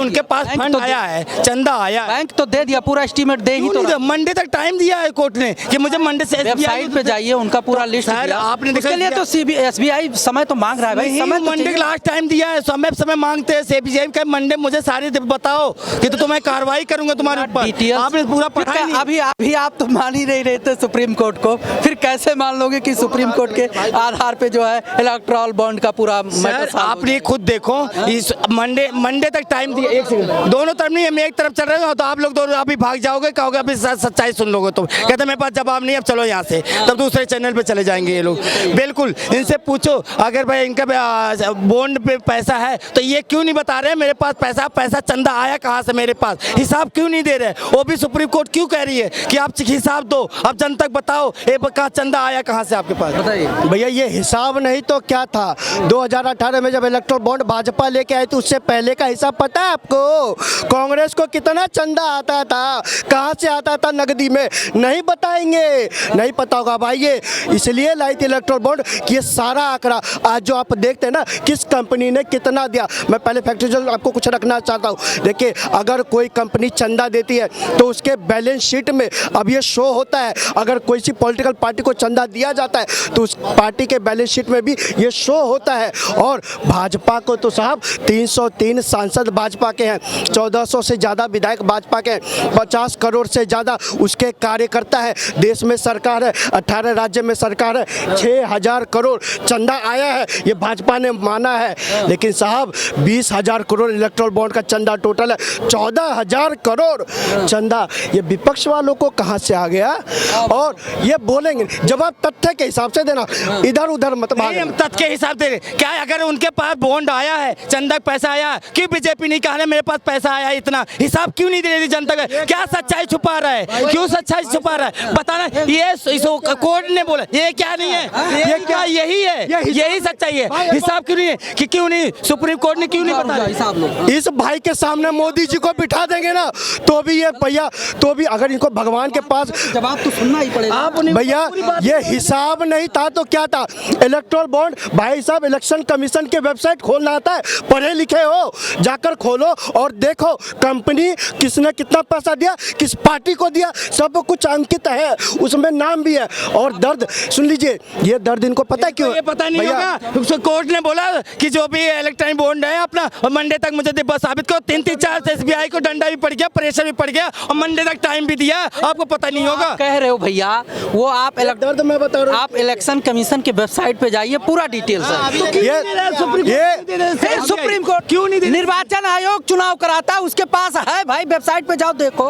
उनके पास फंड आया है, चंदा आया है। बैंक तो दे दिया, पूरा एस्टीमेट दे ही तो रहा। मंडे तक टाइम दिया है कोर्ट ने कि मुझे मंडे से वेबसाइट पे जाइए, उनका पूरा लिस्ट सर, दिया। आपने देखा उसके लिए तो एसबीआई समय तो मांग रहा है भाई, नहीं, समय तो मंडे चाहिए। का लास्ट टाइम दिया है, समय मांगते हैं सीबीआई का। मंडे मुझे सारी बताओ कि तो मैं कार्रवाई करूंगा तुम्हारे ऊपर। आपने पूरा पढ़ा ही नहीं। अभी आप तो मान ही नहीं रहे थे सुप्रीम कोर्ट को, फिर कैसे मान लोगे कि सुप्रीम कोर्ट के आधार पे जो है इलेक्टोरल बॉन्ड का पूरा मैटर? सर, आपने खुद देखो, इस मंडे तक टाइम दिया। एक सेकंड, दोनों तरफ नहीं, मैं एक तरफ चल रहा हूँ तो आप लोग दोनों अभी भाग जाओगे, कहोगे अभी सच्चाई सुन लोगे तुम। कहते मेरे पास जवाब नहीं, अब चलो यहाँ से, तब दूसरे चैनल पे चले जाएंगे ये लोग। बिल्कुल, इनसे पूछो अगर भाई इनका बॉन्ड पे पैसा है तो ये क्यों नहीं बता रहे मेरे पास पैसा चंदा आया कहाँ से, मेरे पास हिसाब क्यों नहीं दे रहे? वो भी सुप्रीम कोर्ट क्यों कह रही है कि आप हिसाब दो, अब जनता बताओ ये चंदा आया कहाँ से आपके पास? बताइए भैया, ये हिसाब नहीं तो क्या था? 2018 में जब इलेक्ट्रल बॉन्ड भाजपा लेके आई तो उससे पहले का हिसाब पता है आपको? कांग्रेस को कितना चंदा आता था, कहाँ से आता था नगदी में? नहीं बताएंगे, नहीं पता होगा भाई। ये इसलिए लाई थी इलेक्ट्रल बॉन्ड कि ये सारा आंकड़ा आज जो आप देखते हैं ना, किस कंपनी ने कितना दिया। मैं पहले फैक्ट्री आपको कुछ रखना चाहता हूँ। देखिए, अगर कोई कंपनी चंदा देती है तो उसके बैलेंस शीट में अब ये शो होता है। अगर कोई सी पॉलिटिकल पार्टी को चंदा दिया जाता है तो उस पार्टी के बैलेंस शीट में भी ये शो होता है। और भाजपा को तो साहब 303 सांसद भाजपा के हैं, 1400 से ज़्यादा विधायक भाजपा के हैं, 50 करोड़ से ज़्यादा उसके कार्यकर्ता है। देश में सरकार है, 18 राज्य में सरकार है, 6000 करोड़ चंदा आया है, ये भाजपा ने माना है। लेकिन साहब 20,000 करोड़ इलेक्ट्रल बॉन्ड का चंदा टोटल है, 14,000 करोड़ चंदा ये विपक्ष वालों को कहाँ से आ गया? और ये बोलेंगे जब आप तथ्य के हिसाब से देना, इधर उधर मत नहीं, हम तथ्य के हिसाब से क्या अगर उनके पास बॉन्ड आया है, चंदा पैसा आया, क्यों बीजेपी नहीं कहा मेरे पास पैसा आया इतना? हिसाब क्यों नहीं दे रही जनता का? क्या सच्चाई छुपा रहा है? क्यों सच्चाई छुपा रहा है? बताना। ये कोर्ट ने बोला ये क्या नहीं है, ये क्या यही है, यही सच्चाई है। हिसाब क्यों नहीं है कि क्यों नहीं सुप्रीम कोर्ट ने क्यों नहीं बताया हिसाब? लोग इस भाई के सामने मोदी जी को बिठा देंगे ना तो भी ये भैया, तो भी अगर इनको भगवान के पास जवाब तो सुनना ही पड़ेगा भैया। ये हिसाब नहीं था तो क्या था? इलेक्ट्रल बॉन्ड भाई साहब, इलेक्शन कमीशन के वेबसाइट खोलना आता है, पढ़े लिखे हो, जाकर खोलो और देखो कंपनी किसने कितना पैसा दिया, किस पार्टी को दिया, सब कुछ अंकित है, उसमें नाम भी है। और दर्द सुन लीजिए, ये दर्द इनको पता है क्यों? ये पता नहीं होगा। कोर्ट ने बोला कि जो भी इलेक्ट्रॉनिक बॉन्ड है अपना, और मंडे तक मुझे साबित करो। 3-4 एसबीआई को डंडा भी पड़ गया, प्रेशर भी पड़ गया, और मंडे तक टाइम भी दिया, आपको पता नहीं होगा। कह रहे हो भैया, वो आप दर्द मैं बता रहा हूँ। आप इलेक्शन कमीशन के वेबसाइट पे जाइए, पूरा डिटेल सुप्रीम कोर्ट क्यों नहीं? निर्वाचन आयोग चुनाव कराता है, उसके पास है भाई, वेबसाइट पे जाओ देखो।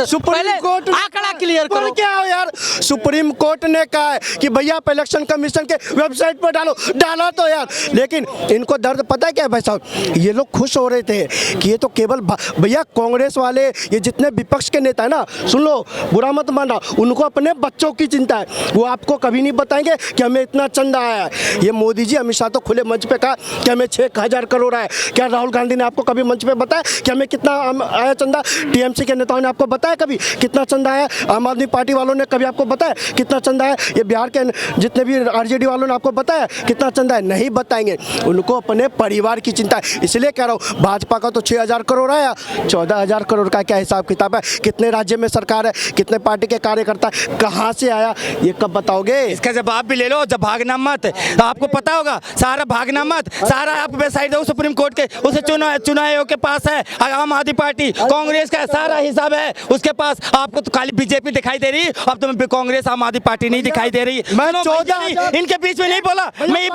सुप्रीम कोर्ट आंकड़ा क्लियर करो। क्या हो यार, सुप्रीम कोर्ट ने कहा है कि भैया आप इलेक्शन कमीशन के वेबसाइट पर डाला तो यार। लेकिन इनको दर्द पता है क्या है भाई साहब? ये लोग खुश हो रहे थे कि ये तो केवल भैया कांग्रेस वाले, ये जितने विपक्ष के नेता है ना, सुन लो, बुरा मत मानना, उनको अपने बच्चों की चिंता है। वो आपको कभी नहीं बताएंगे कि हमें इतना चंदा आया है। ये मोदी जी, अमित शाह तो खुले मंच पे कहा कि हमें 6,000 करोड़ आया। क्या राहुल गांधी ने आपको कभी मंच पे बताया कि हमें कितना आया चंदा? टीएमसी के नेताओं ने आपको बताया कभी कितना चंदा आया? आम आदमी पार्टी वालों ने कभी आपको बताया कितना चंदा है? ये बिहार के जितने भी आरजेडी वालों ने आपको बताया कितना चंदा है? नहीं बताएंगे, उनको अपने परिवार की चिंता है। इसलिए कह रहा हूँ, भाजपा का तो 6,000 करोड़ आया, 14,000 करोड़ का क्या हिसाब किताब है? कितने राज्य में सरकार है, कितने पार्टी के कार्यकर्ता, कहाँ से आया, ये कब बताओगे? इसका जवाब भी ले लो, जब भागना मत। आपको पता होगा, सारा भागना मत, सारा आप वेबसाइट दो सुप्रीम कोर्ट के, उसे चुनाव आयोग के पास है, आम आदमी पार्टी कांग्रेस का सारा हिसाब है उसके पास। आपको तो खाली बीजेपी दिखाई दे रही, अब तो कांग्रेस आम आदमी पार्टी नहीं दिखाई दे रही। मैं 14 इनके बीच में नहीं बोला, मैं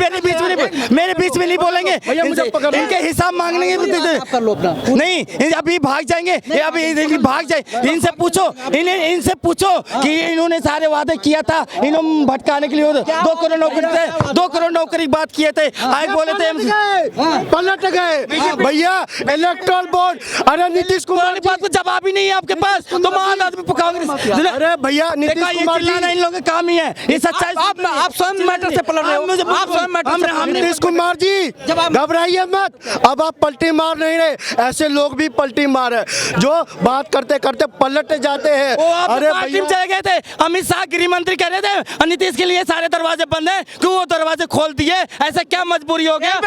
मेरे बीच में नहीं बोलेंगे, इनके हिसाब मांगने नहीं, अभी भाग जाएंगे, अभी भाग जाए। इनसे पूछो कि इन्होंने सारे वादे किया था, इन्होंने भटकाने के लिए 2 करोड़ नौकरी की बात किए थे, आज बोले थे पलट गए भैया इलेक्ट्रल बॉन्ड। अरे नीतीश कुमार बात को जवाब ही नहीं है आपके पास, तो आम आदमी कांग्रेस। अरे भैया नीतीश कुमार जी, इन लोगों का काम ही है, ये सच्चाई। आप स्वयं मैटर से पलट रहे हो, आप स्वयं मैटर से। नीतीश कुमार जी घबराइए मत, अब आप पलटी मार नहीं रहे, ऐसे लोग भी पलटी मार है जो बात करते करते पलट जाते हैं। अरे भैया चले गए थे, अमित शाह गृह मंत्री कह रहे थे नीतीश के लिए सारे दरवाजे बंद हैं, क्यों वो दरवाजे खोल दिए? ऐसा क्या मजबूरी हो गया?